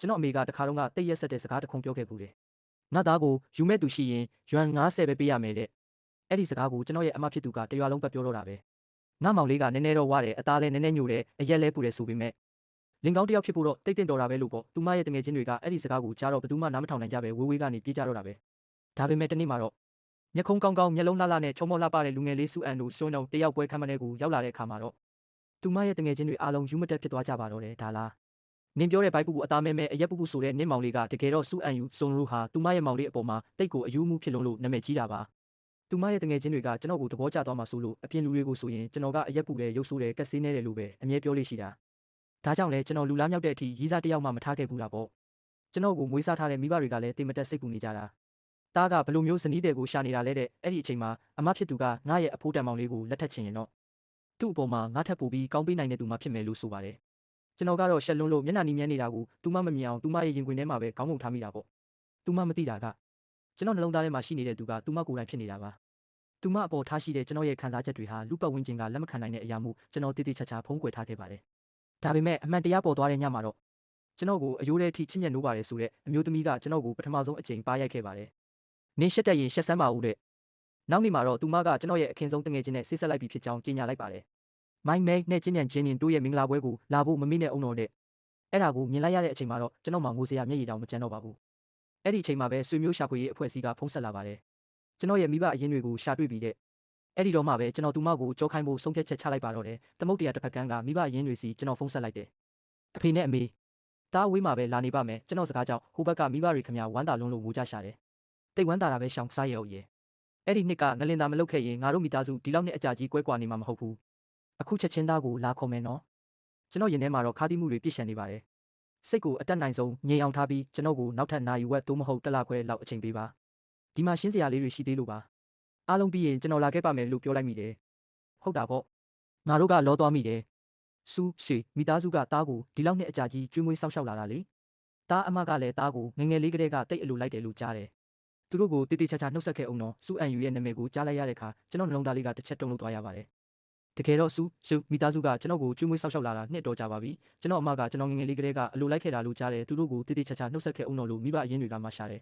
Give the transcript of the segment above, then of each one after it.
ကျွန်တော်အမေကတခါတော့ကတိတ်ရက်ဆက်တဲ့စကားတစ်ခုပြောခဲ့ဘူးတယ်ငါသားကိုယူမဲ့သူရှိရင်ရွမ်90ပဲပေးရမယ်တဲ့အဲ့ဒီစကားကိုကျွန်တော်ရဲ့အမဖြစ်သူကတရွာလုံးပတ်ပြောတော့တာပဲငါမောင်လေးကနည်းနည်းတော့ဝါတယ်အသားလည်းနည်းနည်းညိုတယ်အရက်လဲပူတယ်ဆိုပေမဲ့လင်ကောင်းတယောက်ဖြစ်ဖို့တော့တိတ်တင့်တော်တာပဲလို့ပေါ့သူမရဲ့တငယ်ချင်းတွေကအဲ့ဒီစကားကိုကြားတော့ဘယ်သူမှနားမထောင်နိုင်ကြပဲဝေးဝေးကနေပြေးကြတော့တာပဲဒါပေမဲ့တနေ့မှာတော့မျက်ခုံးကောင်းကောင်းမျက်လုံးလှလှနဲ့ချုံမောလှပတဲ့လူငယ်လေးစုအန်တို့စွန်းတော့တယောက်ပွဲခမ်းမထဲကိုရောက်လာတဲ့အခါမှာတော့သူမရဲ့တငယ်ချင်းတွေအားလုံးယူမတက်ဖြစ်သွားကြပါတော့တယ်ဒါလားနင်ပြောတဲ့ဘိုက်ပူပူအသားမဲမဲအရက်ပူပူဆိုတဲ့နင့်မောင်လေးကတကယ်တော့စုအန်ယူစွန်ရူဟာသူမရဲ့မောင်လေးအပေါ်မှာတိတ်ကိုအယူမှုဖြစ်လုံးလို့နာမည်ကြီးတာပါသူမရဲ့တငယ်ချင်းတွေကကျွန်တော်ကိုသဘောကျသွားမှဆိုလို့အပြင်လူတွေကိုဆိုရင်ကျွန်တော်ကအရက်ပူတယ်ရုပ်ဆိုးတယ်ကက်ဆေးနေတယ်လို့ပဲအမြဲပြောလို့ရှိတာဒါကြောင့်လဲကျွန်တော်လူလားမြောက်တဲ့အထိရီးစားတယောက်မှမထားခဲ့ဘူးလားပေါ့ကျွန်တော်ကိုမွေးစားထားတဲ့မိဘတွေကလည်းတိမ်မတက်စိတ်ပူနေကြတာတားကဘလို့မျိုးဇနီးတွေကိုရှာနေတာလဲတဲ့အဲ့ဒီအချိန်မှာအမဖြစ်သူကငါရဲ့အဖိုးတန်မောင်လေးကိုလက်ထပ်ချင်ရင်တော့သူ့အပေါ်မှာငါထပ်ပူပြီးကောင်းပေးနိုင်တဲ့သူမှဖြစ်မယ်လို့ဆိုပါတယ်ကျွန်တော်ကတော့ရှက်လွန်းလို့မျက်နှာနီးမြဲနေတာကိုသူမမမြင်အောင်သူမရဲ့ရင်ခွင်ထဲမှာပဲခေါင်းငုံထားမိတာပေါ့သူမမသိတာကကျွန်တော်နှလုံးသားထဲမှာရှိနေတဲ့သူကသူမကိုယ်တိုင်ဖြစ်နေတာပါသူမအပေါ်ထားရှိတဲ့ကျွန်တော်ရဲ့ခံစားချက်တွေဟာလူပတ်ဝန်းကျင်ကလက်မခံနိုင်တဲ့အရာမှုကျွန်တော်တည်တည်ချာချာဖုံးကွယ်ထားခဲ့ပါတယ်ဒါပေမဲ့အမှန်တရားပေါ်သွားတဲ့ညမှာတော့ကျွန်တော်ကိုအယိုးထဲထိချစ်မြတ်နိုးပါတယ်ဆိုတဲ့အမျိုးသမီးကကျွန်တော်ကိုပထမဆုံးအကြိမ်ပါရိုက်ခဲ့ပါတယ်နင်းရှက်တက်ရင်ရှက်စမ်းပါဦးတဲ့နောက်နေ့မှာတော့သူမကကျွန်တော်ရဲ့အခင်းဆုံးတငယ်ချင်းနဲ့ဆေးဆက်လိုက်ပြီးဖြစ်ကြောင်းကြေညာလိုက်ပါတယ်မိုင်းမဲနဲ့ချင်းညံချင်းရင်တို့ရဲ့မင်္ဂလာပွဲကိုလာဖို့မမေ့နဲ့အောင်တော်တဲ့အဲ့ဒါကိုမြင်လိုက်ရတဲ့အချိန်မှာတော့ကျွန်တော်မှငိုစရာမျက်ရည်တောင်မကျန်တော့ပါဘူးအဲ့ဒီအချိန်မှာပဲဆွေမျိုးရှာဖွေရေးအဖွဲ့အစည်းကဖုန်းဆက်လာပါတယ်ကျွန်တော်ရဲ့မိဘအရင်းတွေကိုရှာတွေ့ပြီးတဲ့အဲ့ဒီတော့မှပဲကျွန်တော်သူမကိုကြောခိုင်းဖို့ဆုံးဖြတ်ချက်ချလိုက်ပါတော့တယ်သမုတ်တရားတစ်ဖက်ကန်းကမိဘအရင်းတွေစီကျွန်တော်ဖုန်းဆက်လိုက်တယ်အဖေနဲ့အမေတားဝေးမှာပဲလာနေပါမယ်ကျွန်တော်စကားကြောင့်ဟိုဘက်ကမိဘတွေခင်ဗျာဝမ်းသာလွန်းလို့ငိုကြရှာတယ်တိတ်ဝမ်းသာတာပဲရှောင်စားရအောင်ရေအဲ့ဒီနှစ်ကငလင်သာမလုတ်ခဲ့ရင်ငါတို့မိသားစုဒီလောက်နဲ့အကြာကြီးကွဲကွာနေမှာမဟုတ်ဘူးအခုချက်ချင်းသားကိုလာခေါ်မယ်နော်ကျွန်တော်ရင်ထဲမှာတော့ခါးသီးမှုတွေပြည့်ရှံနေပါတယ်စိတ်ကိုအတက်နိုင်ဆုံးငြိမ်အောင်ထားပြီးကျွန်တော်ကိုနောက်ထပ်နိုင်ဝက်သို့မဟုတ်တလခွဲလောက်အချိန်ပေးပါဒီမှာရှင်းစရာလေးတွေရှိသေးလို့ပါအားလုံးပြီးရင်ကျွန်တော်လာခဲ့ပါမယ်လို့ပြောလိုက်မိတယ်ဟုတ်တာပေါ့ငါတို့ကလောသွားမိတယ်စူးရှေမိသားစုကတားကိုဒီလောက်နဲ့အကြာကြီးကျွေးမွေးစောင့်ရှောက်လာတာလေတားအမကလည်းတားကိုငငယ်လေးကလေးကတိတ်အလိုလိုက်တယ်လို့ကြားတယ်သူတို့ကိုတေးသေးချာချာနှုတ်ဆက်ခဲ့အောင်တော့စူအန်ယူရဲ့နာမည်ကိုကြားလိုက်ရတဲ့အခါကျွန်တော်နှလုံးသားလေးကတစ်ချက်တုန်လို့သွားရပါတယ်တကယ်တော့စူမိသားစုကကျွန်တော်ကိုကျွေးမွေးစောင့်ရှောက်လာတာနှစ်တော်ကြာပါပြီကျွန်တော်အမကကျွန်တော်ငငယ်လေးကလေးကအလိုလိုက်ခဲ့တာလို့ကြားတယ်သူတို့ကိုတေးသေးချာချာနှုတ်ဆက်ခဲ့အောင်တော့လို့မိဘအရင်းတွေကမှရှာတယ်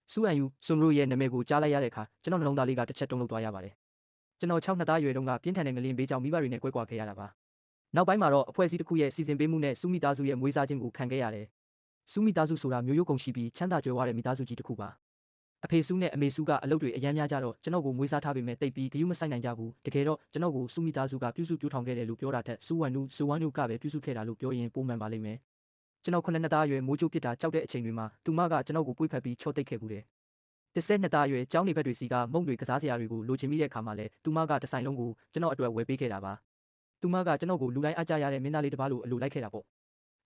စူအန်ယူစွန်ရိုရဲ့နာမည်ကိုကြားလိုက်ရတဲ့အခါကျွန်တော်နှလုံးသားလေးကတစ်ချက်တုန်လို့သွားရပါတယ်ကျွန်တော်6နှစ်သားရွယ်တုန်းကပြင်းထန်တဲ့ငလျင်ဘေးကြောင့်မိဘတွေနဲ့ကွဲကွာခဲ့ရတာပါနောက်ပိုင်းမှာတော့အဖွဲ့အစည်းတစ်ခုရဲ့စီစဉ်ပေးမှုနဲ့စူမိသားစုရဲ့မွေးစားခြင်းကိုခံခဲ့ရတယ်စူမိသားစုဆိုတာမျိုးရိုးကုန်ရှိပြီးချမ်းသာကြွယ်ဝတဲ့မိသားစုကြီးတစ်ခုပါအဖေစုနဲ့အမေစုကအလုပ်တွေအများများကြတော့ကျွန်တော်ကိုမွေးစားထားပေမဲ့တိတ်ပြီးဂရုမစိုက်နိုင်ကြဘူးတကယ်တော့ကျွန်တော်ကိုစူမိသားစုကပြုစုပြောထောင်ခဲ့တယ်လို့ပြောတာထက်စူဝမ်နုကပဲပြုစုခဲ့တာလို့ပြောရင်ပိုမှန်ပါလိမ့်မယ်ကျွန်တော်9နှစ်သားအရွယ်မိုးချိုးပစ်တာကြောက်တဲ့အချိန်တွေမှာသူမကကျွန်တော်ကိုပွေ့ဖက်ပြီးချော့တိတ်ခဲ့ဘူးတယ်12နှစ်သားအရွယ်ကျောင်းနေဘက်တွေစီကမုံတွေကစားစရာတွေကိုလိုချင်မိတဲ့အခါမှာလဲသူမကတဆိုင်လုံးကိုကျွန်တော်အတွက်ဝယ်ပေးခဲ့တာပါသူမကကျွန်တော်ကိုလူတိုင်းအားကြရတဲ့မင်းသားလေးတစ်ပါးလိုအလိုလိုက်ခဲ့တာပေါ့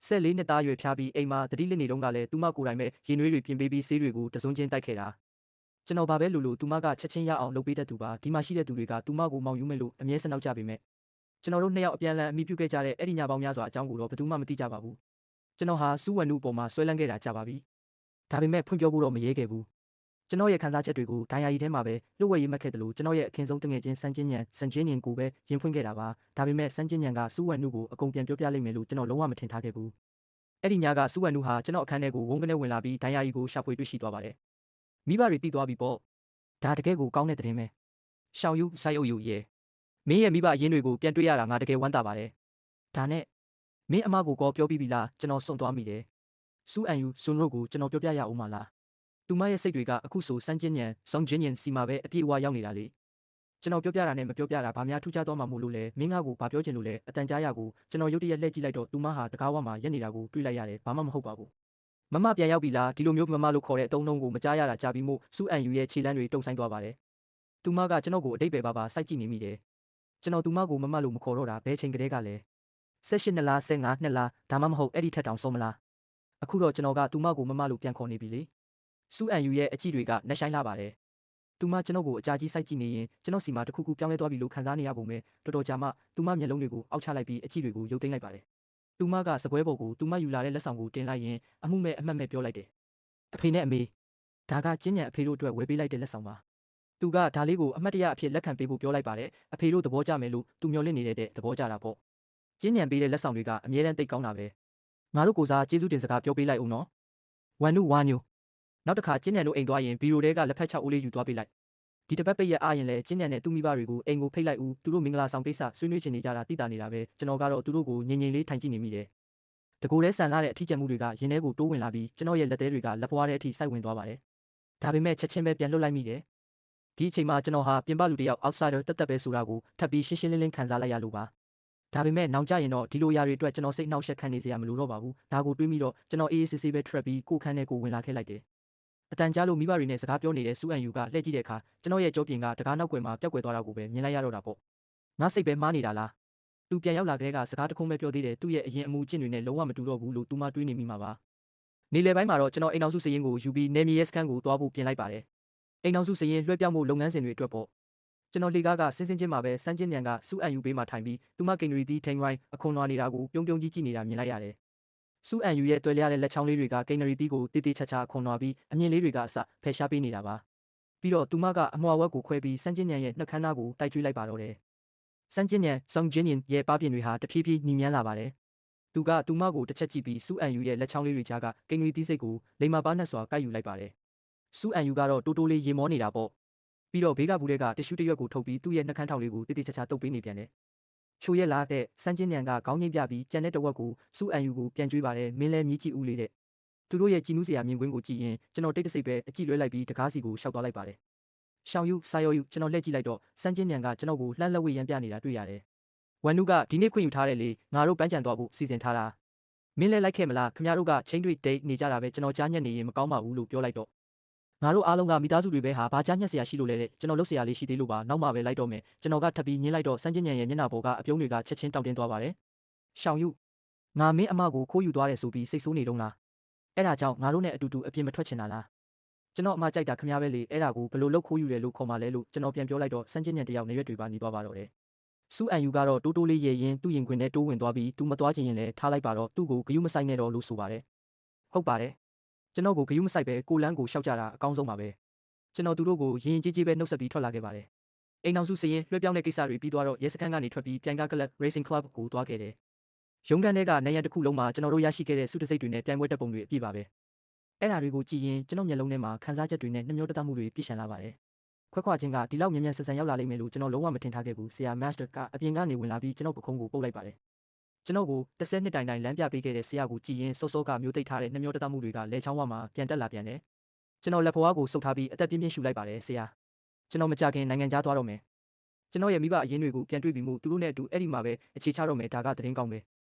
14နှစ်သားအရွယ်ဖျားပြီးအိမ်မှာတတိလစ်နေတုန်းကလည်းသူမကိုယ်တိုင်ပဲရင်နွေးတွေပြင်ပေးပြီးဆေးတွေကိုတစုံချင်းတိုက်ခဲ့တာကျွန်တော်ဘာပဲလို့သူမကချက်ချင်းရအောင်လုပ်ပေးတတ်သူပါဒီမှာရှိတဲ့သူတွေကသူမကိုမောင်ယူမဲ့လို့အမြဲစနောက်ကြပေမဲ့ကျွန်တော်တို့နှစ်ယောက်အပြန်အလှန်အမိပြုခဲ့ကြတဲ့အဲ့ဒီညပေါင်းများစွာအကြောင်းကိုတော့ဘယ်သူမှမသိကြပါဘူးကျွန်တော်ဟာစူးဝမ်နုပေါ်မှာဆွဲလန်းခဲ့တာကြပါပြီဒါပေမဲ့ဖွင့်ပြောဖို့တော့မရဲခဲ့ဘူးကျွန်တော်ရဲ့ခံစားချက်တွေကိုဒိုင်ယာရီထဲမှာပဲလှုပ်ဝဲရေးမှတ်ခဲ့တယ်လို့ကျွန်တော်ရဲ့အခင်းဆုံးတငယ်ချင်းစန်ချင်းညံကိုပဲရင်ဖွင့်ခဲ့တာပါဒါပေမဲ့စန်ချင်းညံကစူးဝမ်နုကိုအကုန်ပြန်ပြောပြလိမ့်မယ်လို့ကျွန်တော်လုံးဝမထင်ထားခဲ့ဘူးအဲ့ဒီညကစူးဝမ်နုဟာကျွန်တော်အခန်းထဲကိုဝုန်းကနေဝင်လာပြီးဒိုင်ယာရီကိုရှာဖွေတွေ့ရှိသွားပါတယ်မိဘတွေတီးသွားပြီပေါ့ဒါတကယ်ကိုကောင်းတဲ့သတင်းပဲရှောင်ယူစိုက်အုပ်ယူရဲမင်းရဲ့မိဘအရင်းတွေကိုပြန်တွေ့ရတာငါတကယ်ဝမ်းသာပါတယ်ဒါနဲ့မင်းအမကိုကောပြောပြီးပြီလားကျွန်တော်စွန့်သွားမိတယ်စူအန်ယူစွန်ရိုကိုကျွန်တော်ပြောပြရအောင်မလားသူမရဲ့စိတ်တွေကအခုဆိုစန်းချင်းညံဆောင်းချင်းညံစီမှာပဲအပြည့်အဝရောက်နေတာလေကျွန်တော်ပြောပြတာနဲ့မပြောပြတာဘာများထူးခြားသွားမှာမို့လို့လဲမင်းကကိုဘာပြောချင်လို့လဲအတန်ကြားရကိုကျွန်တော်ရုတ်တရက်လှည့်ကြည့်လိုက်တော့သူမဟာတကားဝမှာရက်နေတာကိုတွေ့လိုက်ရတယ်ဘာမှမဟုတ်ပါဘူးမမပြန်ရောက်ပြီလားဒီလိုမျိုးမမလို့ခေါ်တဲ့အတုံးလုံးကိုမကြားရတာကြားပြီးမို့စူအန်ယူရဲ့ခြေလမ်းတွေတုံဆိုင်သွားပါတယ်သူမကကျွန်တော်ကိုအတိတ်ပဲပါစိုက်ကြည့်နေမိတယ်ကျွန်တော်သူမကိုမမလို့မခေါ်တော့တာဘယ်ချိန်ကလေးကလဲ18နှစ်လား15နှစ်လားဒါမှမဟုတ်အဲ့ဒီထက်တောင်ဆုံးမလားအခုတော့ကျွန်တော်ကသူမကိုမမလို့ပြန်ခေါ်နေပြီလေစူအန်ယူရဲ့အကြည့်တွေကနှက်ဆိုင်လာပါတယ်သူမကျွန်တော်ကိုအကြာကြီးစိုက်ကြည့်နေရင်ကျွန်တော်စီမှာတခုခုပြောင်းလဲသွားပြီလို့ခံစားနေရပုံပဲတော်တော်ကြာမှသူမမျက်လုံးတွေကိုအောက်ချလိုက်ပြီးအကြည့်တွေကိုရုပ်သိမ်းလိုက်ပါတယ်သူမကစပွဲပေါ်ကိုသူမယူလာတဲ့လက်ဆောင်ကိုတင်လိုက်ရင်အမှုမဲ့အမှတ်မဲ့ပြောလိုက်တယ်အဖေနဲ့အမေဒါကကျင်းညံအဖေတို့အတွက်ဝယ်ပေးလိုက်တဲ့လက်ဆောင်ပါသူကဒါလေးကိုအမှတ်တရအဖြစ်လက်ခံပေးဖို့ပြောလိုက်ပါတယ်အဖေတို့သဘောကျမယ်လို့သူမျှော်လင့်နေတဲ့သဘောကျတာပေါ့ကျင်းညံပေးတဲ့လက်ဆောင်တွေကအမြဲတမ်းသိကောင်းတာပဲ ငါတို့ကိုစားကျေးဇူးတင်စကားပြောပေးလိုက်ဦးနော်ဝမ်နုဝါညိုနောက်တစ်ခါကျင်းညံတို့အိမ်သွားရင်ဘီရိုတဲကလက်ဖက်6အိုးလေးယူသွားပေးလိုက်ဒီတစ်ပတ်ပိတ်ရက်အားရင်လည်းကျင်းညံနဲ့သူ့မိဘတွေကိုအိမ်ကိုဖိတ်လိုက်ဦးသူတို့မင်္ဂလာဆောင်ကိစ္စဆွေးနွေးချင်နေကြတာသိတာနေတာပဲကျွန်တော်ကတော့သူတို့ကိုငြိမ်ငြိမ်လေးထိုင်ကြည့်နေမိတယ်တကူတဲဆန်လာတဲ့အထီးကျန်မှုတွေကရင်ထဲကိုတိုးဝင်လာပြီးကျွန်တော်ရဲ့လက်သေးတွေကလက်ပွားတဲ့အထိစိုက်ဝင်သွားပါတယ်ဒါပေမဲ့ချက်ချင်းပဲပြန်လွတ်လိုက်မိတယ်ဒီအချိန်မှာကျွန်တော်ဟာပြင်ပလူတစ်ယောက် outsider တက်တက်ပဲဆိုတာကိုထပ်ပြီးရှင်းရှင်းလင်းလင်းခံစားလိုက်ရလို့ပါဒါပေမဲ့နောင်ကြရင်တော့ဒီလိုຢာတွေအတွက်ကျွန်တော်စိတ်နှောက်ယှက်ခံနေစရာမလိုတော့ပါဘူးဒါကိုတွေးပြီးတော့ကျွန်တော်အေးအေးဆေးဆေးပဲထွက်ပြီးကိုခန်းနဲ့ကိုဝင်လာခဲ့လိုက်တယ်အတန်ကြားလို့မိဘတွေနဲ့စကားပြောနေတဲ့စူအန်ယူကလှည့်ကြည့်တဲ့အခါကျွန်တော်ရဲ့ကြောပြင်ကတကားနောက်ကွယ်မှာပျောက်ကွယ်သွားတာကိုပဲမြင်လိုက်ရတော့တာပေါ့ငါစိတ်ပဲမှားနေတာလားသူပြန်ရောက်လာတဲ့ကစကားတခုံးပဲပြောသေးတယ်သူ့ရဲ့အရင်အမှုအကျင့်တွေနဲ့လုံးဝမတူတော့ဘူးလို့သူမှတွေးနေမိမှာပါနေလယ်ပိုင်းမှာတော့ကျွန်တော်အိမ်အောင်စုစရင်ကိုယူပြီးနေမီရဲစခန်းကိုသွားဖို့ပြင်လိုက်ပါတယ်အိမ်အောင်စုစရင်လွှဲပြောင်းမှုလုပ်ငန်းစဉ်တွေအတွက်ပေါ့ကျွန်တော်လေကားကစင်းစင်းချင်းမှာပဲစမ်းချင်းညံကစူအန်ယူဘေးမှာထိုင်ပြီးသူမကိန်ရီတီထိန်ရိုင်းအခွန်လွှာနေတာကိုပြုံးပြုံးကြီးကြည့်နေတာမြင်လိုက်ရတယ်စူအန်ယူရဲ့တွဲလျားတဲ့လက်ချောင်းလေးတွေကကိန်ရီတီကိုတေးသေးချာချာအခွန်လွှာပြီးအမြင်လေးတွေကအစဖယ်ရှားပေးနေတာပါပြီးတော့သူမကအမွှာဝက်ကိုခွဲပြီးစမ်းချင်းညံရဲ့နှုတ်ခမ်းသားကိုတိုက်ကျွေးလိုက်ပါတော့တယ်စမ်းချင်းညံဆောင်းဂျင်းရင်ရဲ့ပါပြင်တွေဟာတဖြည်းဖြည်းညီမြန်းလာပါတယ်သူကသူမကိုတစ်ချက်ကြည့်ပြီးစူအန်ယူရဲ့လက်ချောင်းလေးတွေကြားကကိန်ရီတီစိတ်ကိုလိမ္မာပါနဲ့စွာကိုက်ယူလိုက်ပါတယ်စူအန်ယူကတော့တိုးတိုးလေးရေမောနေတာပေါ့ပြီးတော့ဘေးကဘူးတွေကတ िश ူးတရွက်ကိုထုတ်ပြီးသူ့ရဲ့နှုတ်ခမ်းထောင်လေးကိုတိတိကျကျတုပ်ပေးနေပြန်တယ်ချိုရက်လာတဲ့စမ်းချင်းညံကခေါင်းငိမ့်ပြပြီးကြံတဲ့တဝက်ကိုစူအန်ယူကိုပြန်ကျွေးပါတယ်မင်းလဲမြည်ကြည့်ဦးလေးတဲ့သူတို့ရဲ့ကြည်နူးစရာမြင်ကွင်းကိုကြည့်ရင်ကျွန်တော်တိတ်တဆိတ်ပဲအကြည့်လွဲလိုက်ပြီးတကားစီကိုရှောက်သွားလိုက်ပါတယ်ရှောင်ယူစာယောယူကျွန်တော်လှည့်ကြည့်လိုက်တော့စမ်းချင်းညံကကျွန်တော်ကိုလှမ်းလက်ဝဲရမ်းပြနေတာတွေ့ရတယ်ဝမ်နုကဒီနေ့ခွင့်ယူထားတယ်လေငါတို့ပန်းချံသွားဖို့စီစဉ်ထားတာမင်းလဲလိုက်ခဲ့မလားခင်ဗျားတို့ကချင်းတွေ့ဒိတ်နေကြတာပဲကျွန်တော်ကြားညက်နေရင်မကောင်းပါဘူးလို့ပြောလိုက်တော့ငါတို့အားလုံးကမိသားစုတွေပဲဟာဘာကြားညက်စရာရှိလို့လဲတဲ့ကျွန်တော်လုပ်စရာလေးရှိသေးလို့ပါနောက်မှပဲလိုက်တော့မယ်ကျွန်တော်ကထပ်ပြီးညင်းလိုက်တော့စမ်းချင်းညံရဲ့မျက်နှာပေါ်ကအပြုံးတွေကချက်ချင်းတောင့်တင်းသွားပါတယ်ရှောင်ယူငါမင်းအမကိုခိုးယူသွားတယ်ဆိုပြီးစိတ်ဆိုးနေတော့လားအဲ့ဒါကြောင့်ငါတို့နဲ့အတူတူအပြင်မထွက်ချင်တာလားကျွန်တော်အမကြိုက်တာခင်ဗျားပဲလေအဲ့ဒါကိုဘယ်လိုလုပ်ခိုးယူတယ်လို့ခေါ်မှလဲလို့ကျွန်တော်ပြန်ပြောလိုက်တော့စမ်းချင်းညံတယောက်နေရွက်တွေပါနေသွားပါတော့တယ်စူအန်ယူကတော့တိုးတိုးလေးရေရင်သူ့ရင်ခွင်နဲ့တိုးဝင်သွားပြီးသူမသွားချင်ရင်လည်းထားလိုက်ပါတော့သူ့ကိုဂယုမဆိုင်နဲ့တော့လို့ဆိုပါတယ်ဟုတ်ပါတယ်ကျွန်တော်ကိုဂယုမဆိုင်ပဲကိုလန်းကိုရှောက်ကြတာအကောင်းဆုံးပါပဲကျွန်တော်သူတို့ကိုရင်ကြီးကြီးပဲနှုတ်ဆက်ပြီးထွက်လာခဲ့ပါတယ်အိမ်အောင်စုစရင်လွှဲပြောင်းတဲ့ကိစ္စတွေပြီးသွားတော့ရဲစခန်းကနေထွက်ပြီးပြိုင်ကားကလပ် Racing Club ကိုသွားခဲ့တယ်ရုံးခန်းထဲကနေရန်တစ်ခုလုံးမှာကျွန်တော်တို့ရရှိခဲ့တဲ့စုတစိတ်တွေနဲ့ပြိုင်ပွဲတက်ပုံတွေအပြည့်ပါပဲအဲ့ဒါတွေကိုကြည့်ရင်ကျွန်တော်မျက်လုံးထဲမှာခန်းစားချက်တွေနဲ့နှမျောတတမှုတွေပြည့်ရှံလာပါတယ်ခွက်ခွချင်းကဒီလောက်မြန်မြန်ဆန်ဆန်ရောက်လာလိမ့်မယ်လို့ကျွန်တော်လုံးဝမထင်ထားခဲ့ဘူးဆရာ Master ကအပြင်ကနေဝင်လာပြီးကျွန်တော်ပခုံးကိုပုတ်လိုက်ပါတယ်ကျွန်တော်ကို10နှစ်တိုင်တိုင်လမ်းပြပေးခဲ့တဲ့ဆရာကိုကြည်ရင်စောစောကမျိုးသိပ်ထားတဲ့နှမျောတတမှုတွေကလဲချောင်းဝမှာပြန်တက်လာပြန်တယ်ကျွန်တော်လက်ဖွားကိုစုပ်ထားပြီးအသက်ပြင်းပြင်းရှူလိုက်ပါတယ်ဆရာကျွန်တော်မကြခင်နိုင်ငံခြားသွားတော့မယ်ကျွန်တော်ရဲ့မိဘအရင်းတွေကိုပြန်တွေ့ပြီးမှုသူတို့နဲ့အတူအဲ့ဒီမှာပဲအခြေချတော့မယ်ဒါကသတင်းကောင်းပဲ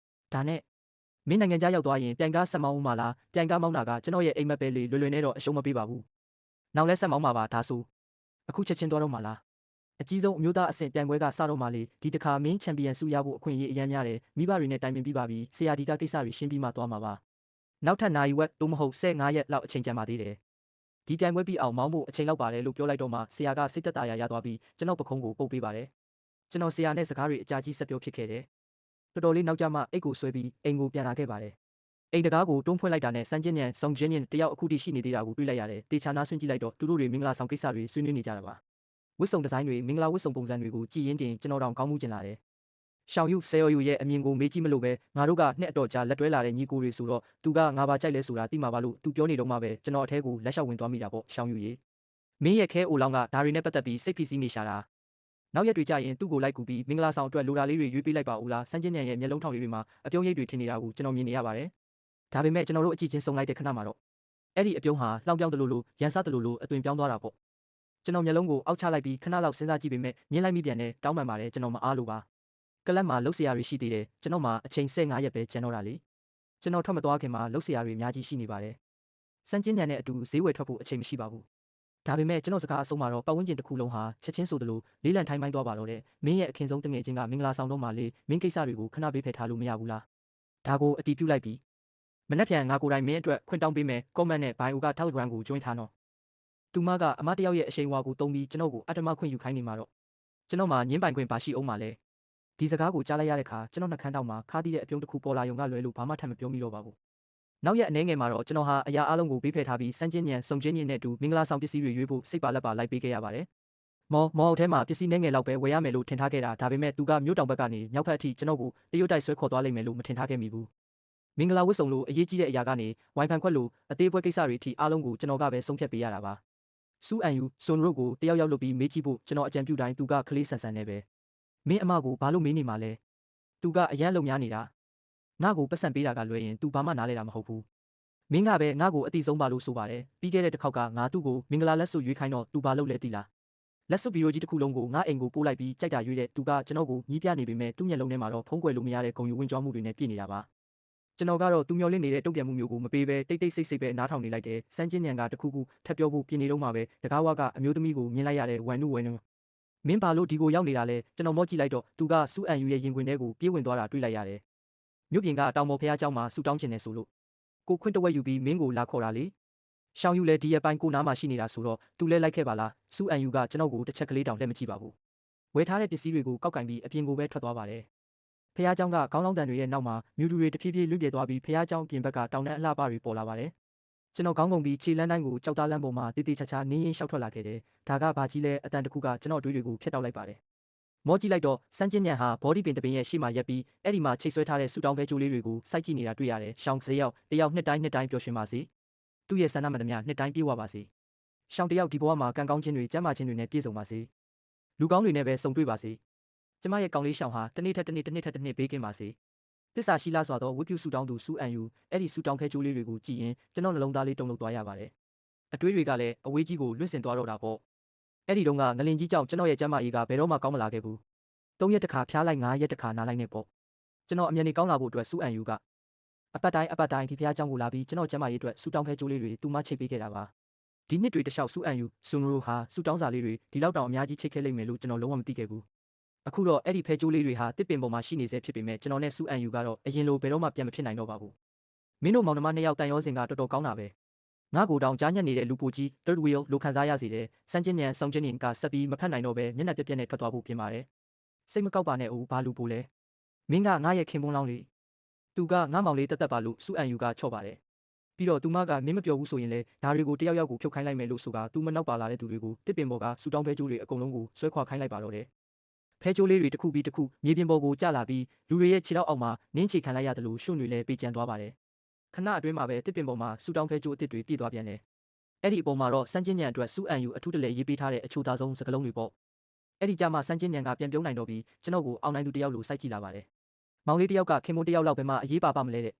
ဒါနဲ့မင်းနိုင်ငံခြားရောက်သွားရင်ပြိုင်ကားဆက်မောင်းဦးမှာလားပြိုင်ကားမောင်းတာကကျွန်တော်ရဲ့အိမ်မက်ပဲလေလွယ်လွယ်နဲ့တော့အရှုံးမပေးပါဘူးနောက်လဲဆက်မောင်းမှာပါဒါဆိုအခုချက်ချင်းသွားတော့မှာလားအကြီးဆုံးအမျိုးသားအဆင့်ပြိုင်ပွဲကစတော့မှလေဒီတစ်ခါမင်းချန်ပီယံဆုရဖို့အခွင့်အရေးအများများတယ်မိဘတွေနဲ့တိုင်ပင်ပြီးပါပြီဆရာဒီကကိစ္စတွေရှင်းပြီးမှသွားမှာပါနောက်ထပ်နိုင်ဝက်သို့မဟုတ်15ရက်လောက်အချိန်ကျန်ပါသေးတယ်ဒီပြိုင်ပွဲပြီးအောင်မောင်းဖို့အချိန်လောက်ပါတယ်လို့ပြောလိုက်တော့မှဆရာကစိတ်သက်သာရသွားပြီးကျွန်တော်ပခုံးကိုပုတ်ပေးပါတယ်ကျွန်တော်ဆရာနဲ့စကားတွေအကြာကြီးဆက်ပြောဖြစ်ခဲ့တယ်တော်တော်လေးနောက်ကျမှအိတ်ကိုဆွဲပြီးအိမ်ကိုပြန်လာခဲ့ပါတယ်အိမ်တကားကိုတွန်းဖွင့်လိုက်တာနဲ့စမ်းချင်းညံဆောင်းချင်းညံတယောက်အခုထိရှိနေသေးတာကိုတွေ့လိုက်ရတယ်တေချာနာဆွင့်ကြည့်လိုက်တော့သူတို့တွေမင်္ဂလာဆောင်ကိစ္စတွေဆွေးနွေးနေကြတာပါဝတ်စုံဒီဇိုင်းတွေမင်္ဂလာဝတ်စုံပုံစံတွေကိုကြည်ရင်တင်ကျွန်တော်တောင်ကောင်းမှုကျင်လာတယ်ရှောင်ယူဆယ်ယော်ယူရဲ့အမြင်ကိုမေးကြည့်မလို့ပဲငါတို့ကနှစ်အတော်ကြာလက်တွဲလာတဲ့ညီကိုတွေဆိုတော့သူကငါပါကြိုက်လဲဆိုတာသိမှာပါလို့သူပြောနေတော့မှပဲကျွန်တော်အထဲကိုလက်လျှောက်ဝင်သွားမိတာပေါ့ရှောင်ယူရေမင်းရဲ့ခဲအိုလောင်းကဒါတွေနဲ့ပတ်သက်ပြီးစိတ်ဖိစီးနေရှာတာနောက်ရက်တွေကြာရင်သူ့ကိုလိုက်ကူပြီးမင်္ဂလာဆောင်အတွက်လိုတာလေးတွေရွေးပေးလိုက်ပါဦးလားစမ်းချင်းညံရဲ့မျက်လုံးထောင်တွေမှာအပြုံးရိပ်တွေထင်နေတာကိုကျွန်တော်မြင်နေရပါတယ်ဒါပေမဲ့ကျွန်တော်တို့အကြည့်ချင်းစုံလိုက်တဲ့ခဏမှာတော့အဲ့ဒီအပြုံးဟာလှောင်ပြောင်းတလို့လို့ရန်စားတလို့လို့အသွင်ပြောင်းသွားတာပေါ့ကျွန်တော်မျက်လုံးကိုအောက်ချလိုက်ပြီးခဏလောက်စဉ်းစားကြည့်ပေမဲ့မြင်လိုက်မိပြန်တယ်တောင်းပန်ပါတယ်ကျွန်တော်မအားလို့ပါကလပ်မှာလှုပ်เสียရရှိသေးတယ်ကျွန်တော်မှာအချိန်15ရက်ပဲကျန်တော့တာလေကျွန်တော်ထွက်မသွားခင်မှာလှုပ်เสียရအများကြီးရှိနေပါတယ်စမ်းချင်းညံနဲ့အတူဈေးဝယ်ထွက်ဖို့အချိန်မရှိပါဘူးဒါပေမဲ့ကျွန်တော်စကားအဆုံးမှာတော့ပတ်ဝန်းကျင်တစ်ခုလုံးဟာချက်ချင်းဆိုသလိုလေးလံထိုင်းပိုင်းသွားပါတော့တဲ့မင်းရဲ့အခင်းဆုံးတငယ်ချင်းကမင်္ဂလာဆောင်တော့မှလေမင်းကိစ္စတွေကိုခဏပေးဖယ်ထားလို့မရဘူးလားဒါကိုအတီးပြုတ်လိုက်ပြီးမနေ့ပြန်ငါကိုယ်တိုင်မင်းအတွက်ခွင့်တောင်းပေးမယ် comment နဲ့ bio က Telegram ကို join ထားနော်သူမကအမတယောက်ရဲ့အရှိန်ဝါကိုတုံးပြီးကျွန်တော်ကိုအတ္တမခွင့်ယူခိုင်းနေမှာတော့ကျွန်တော်မှညင်းပိုင်ခွင့်ပါရှိအောင်ပါလေဒီစကားကိုကြားလိုက်ရတဲ့အခါကျွန်တော်နှက်ခမ်းတောက်မှာခါးသီးတဲ့အပြုံးတစ်ခုပေါ်လာရုံကလွယ်လို့ဘာမှထပ်မပြောမိတော့ပါဘူးနောက်ရက်အနေငယ်မှာတော့ကျွန်တော်ဟာအရာအလုံးကိုဘေးဖယ်ထားပြီးစမ်းချင်းညံစုံချင်းညင်နဲ့အတူမင်္ဂလာဆောင်ပစ္စည်းတွေရွေးဖို့စိတ်ပါလက်ပါလိုက်ပေးခဲ့ရပါတယ်မော်ထဲမှာပစ္စည်းနှဲငယ်လောက်ပဲဝယ်ရမယ်လို့ထင်ထားခဲ့တာဒါပေမဲ့သူကမြို့တောင်ဘက်ကနေမြောက်ဘက်အထိကျွန်တော်ကိုတရုတ်တိုက်ဆွဲခေါ်သွားလိမ့်မယ်လို့မထင်ထားခဲ့မိဘူး မင်္ဂလာဝတ်စုံလို့အရေးကြီးတဲ့အရာကနေဝိုင်ဖန်ခွက်လို့အသေးပွဲကိစ္စတွေအထိအားလုံးကိုကျွန်တော်ကပဲဆုံးဖြတ်ပေးရတာပါစူးအန်ယူဆွန်ရိုကိုတယောက်ယောက်လုပ်ပြီးမေးကြည့်ဖို့ကျွန်တော်အကြံပြုတိုင်းသူကကလေးဆန်ဆန်နဲ့ပဲမင်းအမကိုဘာလို့မေးနေမှာလဲသူကအရန်လုံများနေတာငါ့ကိုပတ်စံပေးတာကလွယ်ရင်သူဘာမှနားလဲတာမဟုတ်ဘူးမင်းကပဲငါ့ကိုအတိဆုံးပါလို့ဆိုပါတယ်ပြီးခဲ့တဲ့တစ်ခေါက်ကငါသူ့ကိုမင်္ဂလာလက်စွပ်ရွေးခိုင်းတော့သူဘာလုပ်လဲသိလားလက်စွပ်ဗီဒီယိုကြီးတစ်ခုလုံးကိုငါအိမ်ကိုပို့လိုက်ပြီးကြိုက်တာရွေးတဲ့သူကကျွန်တော်ကိုညီးပြနေပေမဲ့သူ့မျက်လုံးထဲမှာတော့ဖုံးကွယ်လို့မရတဲ့ဂုံယူဝင်ကြွားမှုတွေနဲ့ပြည့်နေတာပါကျွန်တော်ကတော့သူမျောလင့်နေတဲ့တုံ့ပြန်မှုမျိုးကိုမပေးဘဲတိတ်တိတ်ဆိတ်ဆိတ်ပဲနားထောင်နေလိုက်တယ်စမ်းချင်းညံကတခုခုထပ်ပြောဖို့ပြင်နေတော့မှပဲတကားဝါကအမျိုးသမီးကိုမြင်လိုက်ရတဲ့ဝမ်နုဝဲနုမင်းဘာလို့ဒီကိုရောက်နေတာလဲကျွန်တော်မော့ကြည့်လိုက်တော့သူကစူးအန်ယူရဲ့ရင်ခွင်ထဲကိုပြေးဝင်သွားတာတွေ့လိုက်ရတယ်မြို့ပြင်ကတောင်ပေါ်ဖះเจ้าမှာဆူတောင်းချင်တယ်ဆိုလို့ကိုခွင့်တဝက်ယူပြီးမင်းကိုလာခေါ်တာလေရှောင်းယူလဲဒီရဲ့ပိုင်းကိုနားမှာရှိနေတာဆိုတော့သူလဲလိုက်ခဲ့ပါလားစူးအန်ယူကကျွန်တော်ကိုတစ်ချက်ကလေးတောင်လက်မကြည့်ပါဘူးဝယ်ထားတဲ့ပစ္စည်းတွေကိုကောက်ကင်ပြီးအပြင်ကိုပဲထွက်သွားပါတယ်ဖះเจ้าကခေါင်းလောင်းတန်တွေရဲ့နောက်မှာမြူတူတွေတဖြည်းဖြည်းလွင့်ပြေသွားပြီးဖះเจ้าပြင်ဘက်ကတောင်တန်းအလှပတွေပေါ်လာပါတယ်ကျွန်တော်ခေါင်းကုန်ပြီးခြေလန်းတိုင်းကိုကြောက်သားလမ်းပေါ်မှာတေးသေးချာချာနင်းရင်ရှောက်ထွက်လာခဲ့တယ်ဒါကဘာကြီးလဲအတန်တခုကကျွန်တော်တွေးတွေကိုဖျက်တောက်လိုက်ပါတယ်မောကြည့်လိုက်တော့စမ်းချင်းညံဟာဘော်ဒီပင်တပင်ရဲ့ရှေ့မှာရက်ပြီးအဲ့ဒီမှာချိတ်ဆွဲထားတဲ့ဆူတောင်းပဲကြိုးလေးတွေကိုစိုက်ကြည့်နေတာတွေ့ရတယ်ရှောင်းစယောက်တယောက်နှစ်တိုင်းပျော်ရွှင်ပါစေသူ့ရဲ့ဆန္ဒမှန်သမျှနှစ်တိုင်းပြေဝပါစေရှောင်းတယောက်ဒီဘဝမှာကံကောင်းခြင်းတွေကျမ်းမာခြင်းတွေနဲ့ပြည့်စုံပါစေလူကောင်းတွေနဲ့ပဲစုံတွေ့ပါစေကျမရဲ့ကောင်လေးရှောင်းဟာတစ်နေ့ထက်တစ်နေ့ဘေးကင်းပါစေသစ္စာရှိလားဆိုတော့ဝိပုဆူတောင်းသူစူအန်ယူအဲ့ဒီဆူတောင်းခဲကြိုးလေးတွေကိုကြည့်ရင်ကျွန်တော်နှလုံးသားလေးတုန်လှုပ်သွားရပါတယ်အတွေးတွေကလည်းအဝေးကြီးကိုလွင့်စင်သွားတော့တာပေါ့အဲ့ဒီတုန်းကငလင်ကြီးကြောင့်ကျွန်တော်ရဲ့ကျမ်းမာရေးကဘယ်တော့မှကောင်းမလာခဲ့ဘူး3ရက်တခါဖျားလိုက်5ရက်တခါနားလိုက်နေပေါ့ကျွန်တော်အမြင်နေကောင်းလာဖို့အတွက်စူအန်ယူကအပတ်တိုင်းဒီဖျားเจ้าကိုလာပြီးကျွန်တော်ကျမ်းမာရေးအတွက်ဆူတောင်းခဲကြိုးလေးတွေသူမချိတ်ပေးခဲ့တာပါဒီနှစ်တွေတလျှောက်စူအန်ယူဆွန်ရိုဟာဆူတောင်းစာလေးတွေဒီလောက်တောင်အများကြီးချိတ်ခဲ့လိမ့်မယ်လို့ကျွန်တော်လုံးဝမသိခဲ့ဘူးအခုတော့အဲ့ဒီဖဲကြိုးလေးတွေဟာတစ်ပင်ပေါ်မှာရှိနေစေဖြစ်ပေမဲ့ကျွန်တော်နဲ့စူအန်ယူကတော့အရင်လိုဘယ်တော့မှပြန်မဖြစ်နိုင်တော့ပါဘူးမင်းတို့မောင်နှမ2ယောက်တန်ရောစင်ကတော်တော်ကောင်းတာပဲငါ့ကိုတောင်ကြားညက်နေတဲ့လူပူကြီး third wheel လိုခံစားရစေတယ်စမ်းချင်းညံဆောင်ချင်းညင်ကဆက်ပြီးမဖတ်နိုင်တော့ပဲမျက်နှာပြက်နဲ့ထွက်သွားဖို့ပြင်ပါတယ်စိတ်မကောက်ပါနဲ့ဦးဘာလူပူလဲမင်းကငါရဲ့ခင်ပွန်းလောင်းလေးသူကငါမောင်လေးတက်ပါလို့စူအန်ယူကချော့ပါတယ်ပြီးတော့သူမကမင်းမပြောဘူးဆိုရင်လေဒါတွေကိုတယောက်ယောက်ကိုဖြုတ်ခိုင်းလိုက်မယ်လို့ဆိုတာသူမနောက်ပါလာတဲ့သူတွေကိုတစ်ပင်ပေါ်ကဆူတောင်းဖဲကျိုးတွေအကုန်လုံးကိုဆွဲခွာခိုင်းလိုက်ပါတော့တယ်ဖဲကျိုးလေးတွေတစ်ခုပြီးတစ်ခုမြေပြင်ပေါ်ကိုကျလာပြီးလူတွေရဲ့ခြေထောက်အောက်မှာနင်းချခံလိုက်ရတယ်လို့ရှုံတွေလည်းပေးကျန်သွားပါတယ်ခဏအတွင်းမှာပဲတစ်ပင်ပေါ်မှာဆူတောင်းဖဲကျိုးအစ်စ်တွေပြည့်သွားပြန်တယ်အဲ့ဒီအပေါ်မှာတော့စမ်းချင်းညံအတွက်စူအန်ယူအထူးတလဲရေးပေးထားတဲ့အချိုသားဆုံးစကားလုံးတွေပေါ့အဲ့ဒီကြမှာစမ်းချင်းညံကပြန်ပြုံးနိုင်တော့ပြီးကျွန်တော်ကိုအောင်နိုင်သူတယောက်လိုစိုက်ကြည့်လာပါတယ်မောင်လေးတယောက်ကခင်မွန်းတယောက်လောက်ပဲမှအရေးပါမလဲတဲ့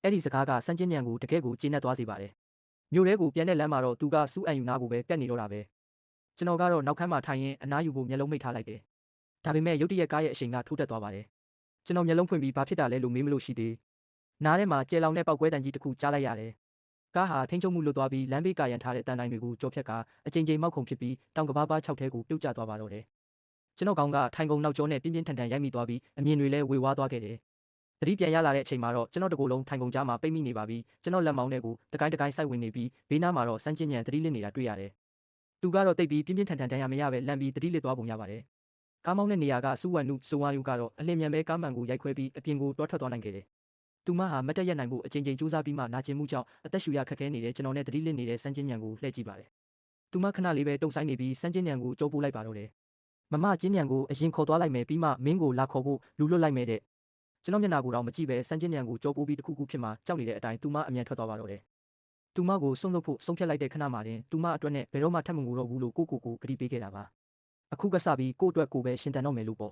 အဲ့ဒီစကားကစမ်းချင်းညံကိုတကယ်ကိုကျေနပ်သွားစေပါတယ်မြို့ထဲကိုပြန်တဲ့လမ်းမှာတော့သူကစူအန်ယူနာကိုပဲပြတ်နေတော့တာပဲကျွန်တော်ကတော့နောက်ခန်းမှာထိုင်ရင်းအနားယူဖို့မျက်လုံးမိတ်ထားလိုက်တယ်ဒါပေမဲ့ရုတ်တရက်ကားရဲ့အရှိန်ကထိုးတက်သွားပါတယ်ကျွန်တော်မျက်လုံးဖွင့်ပြီးဘာဖြစ်တာလဲလို့မေးမလို့ရှိသေးနားထဲမှာကြဲလောင်တဲ့ပောက်ကွဲတန်ကြီးတစ်ခုကြားလိုက်ရတယ်ကားဟာထိန်းချုပ်မှုလွတ်သွားပြီးလမ်းဘေးကာရန်ထားတဲ့တန်တိုင်းတွေကိုကြော်ဖြတ်ကအချိန်မောက်ခုံဖြစ်ပြီးတောင်ကဘာပါ6ထဲကိုပြုတ်ကျသွားပါတော့တယ်ကျွန်တော်ကောင်ကထိုင်ကုန်နောက်ကျောနဲ့ပြင်းပြင်းထန်ထန်ရိုက်မိသွားပြီးအမြင်တွေလည်းဝေဝါးသွားခဲ့တယ်သတိပြန်ရလာတဲ့အချိန်မှာတော့ကျွန်တော်တကူလုံးထိုင်ကုန်ကြားမှာပိတ်မိနေပါပြီကျွန်တော်လက်မောင်းထဲကိုတကိုင်းစိုက်ဝင်နေပြီးဘေးနားမှာတော့စမ်းချင်းညံသတိလစ်နေတာတွေ့ရတယ်သူကတော့တိတ်ပြီးပြင်းပြင်းထန်ထန်တန်ရမရပဲလမ်းပြီးသတိလစ်သွားပုံရပါတယ်ကားမောင်းတဲ့နေရာကစူဝမ်နုဆိုဝါယူကတော့အလင်းမြန်ပဲကားမှန်ကိုရိုက်ခွဲပြီးအပြင်ကိုတွားထွက်သွားနိုင်ခဲ့တယ်သူမဟာမတက်ရက်နိုင်ဖို့အချိန်ကြိုးစားပြီးမှနာကျင်မှုကြောင့်အသက်ရှူရခက်ခဲနေတဲ့ကျွန်တော်နဲ့သတိလစ်နေတဲ့စမ်းချင်းညံကိုလှည့်ကြည့်ပါတယ်သူမခဏလေးပဲတုံဆိုင်နေပြီးစမ်းချင်းညံကိုကြိုးပိုးလိုက်ပါတော့တယ်မမချင်းညံကိုအရင်ခေါ်သွားလိုက်မယ်ပြီးမှမင်းကိုလာခေါ်ဖို့လူလွတ်လိုက်မယ်တဲ့ကျွန်တော်မျက်နှာကိုတော့မကြည့်ပဲစမ်းချင်းညံကိုကြိုးပိုးပြီးတခုခုဖြစ်မှကြောက်နေတဲ့အတိုင်းသူမအမြန်ထွက်သွားပါတော့တယ်သူမကိုဆုံးလုပ်ဖို့ဆုံးဖြတ်လိုက်တဲ့ခဏမှတင်သူမအတွက်နဲ့ဘယ်တော့မှထပ်မငိုတော့ဘူးလို့ကိုကတိပေးခဲ့တာပါအခုကစပြီးကိုအတွက်ကိုပဲရှင်တန်တော့မယ်လို့ပေါ